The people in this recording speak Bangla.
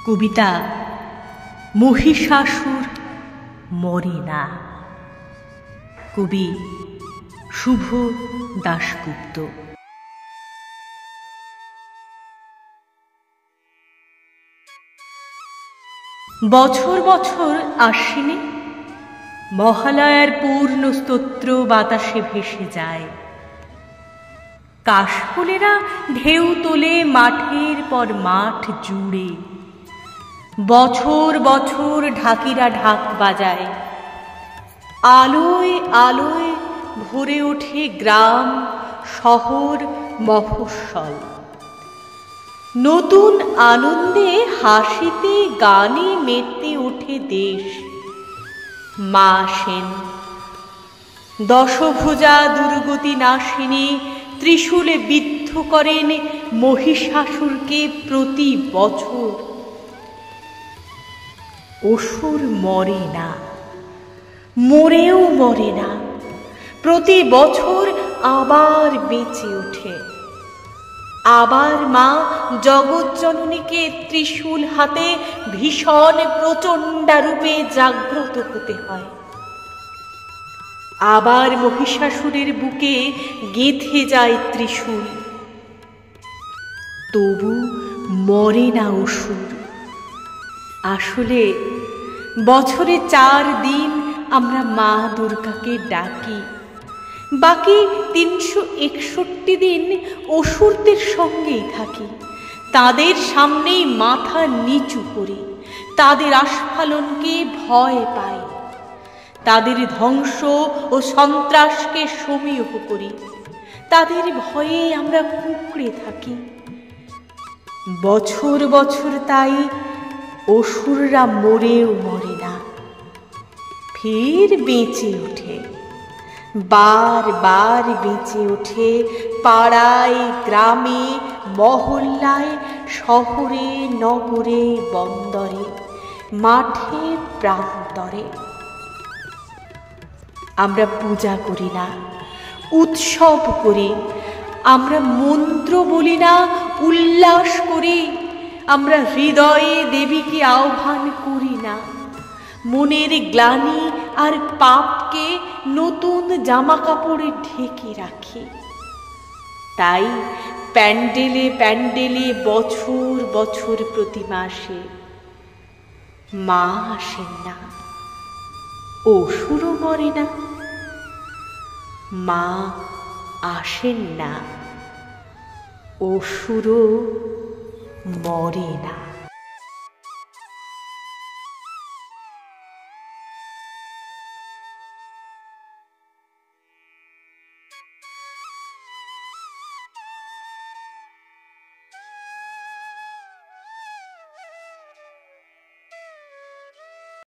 কবিতা মহিষাসুর মরে না। কবি শুভ দাশগুপ্ত। বছর বছর আশ্বিনে মহালয়ার পূর্ণ স্তোত্র বাতাসে ভেসে যায়। কাশফুলেরা ঢেউ তোলে মাঠের পর মাঠ জুড়ে। বছর বছর ঢাকিরা ঢাক বাজায়। আলোয় আলোয় ভরে ওঠে গ্রাম শহর মফস্বল। নতুন আনন্দে হাসিতে গানে মেতে ওঠে দেশ। মা আসেন, দশভুজা দুর্গতি নাশিনী ত্রিশূলে বিদ্ধ করেন মহিষাসুরকে প্রতি বছর। অসুর মরে না, মরেও মরে না, প্রতি বছর আবার বেঁচে ওঠে। আবার মা জগজ্জননীকে ত্রিশূল হাতে ভীষণ প্রচণ্ডা রূপে জাগ্রত হতে হয়। আবার মহিষাসুরের বুকে গেঁথে যায় ত্রিশূল। তবু মরে না অসুর। আসলে বছরে 4 দিন আমরা মা দুর্গাকে ডাকি, বাকি 361 দিন অসুরদের সঙ্গেই থাকি। তাদের সামনেই মাথা নিচু করি, তাদের আস্ফালনকে ভয় পাই, তাদের ধ্বংস ও সন্ত্রাসকে সমীহ করি। তাদের ভয়ে আমরা কুঁকড়ে থাকি। বছর বছর তাই অসুররা মরেও মরে না, ফের বেঁচে ওঠে। বারবার বেঁচে ওঠে পাড়ায় গ্রামে মহল্লায় শহরে নগরে বন্দরে মাঠে প্রান্তরে। আমরা পূজা করি না, উৎসব করি। আমরা মন্ত্র বলি না, উল্লাস করি। আমরা হৃদয়ে দেবীকে আহ্বান করি না। মনের গ্লানি আর পাপকে নতুন জামা কাপড়ে ঢেকে রাখি। তাই প্যান্ডেলে প্যান্ডেলে বছর বছর প্রতি মাসে মা আসেন না, অসুরও মরে না। মা আসেন না, অসুরও মরে না।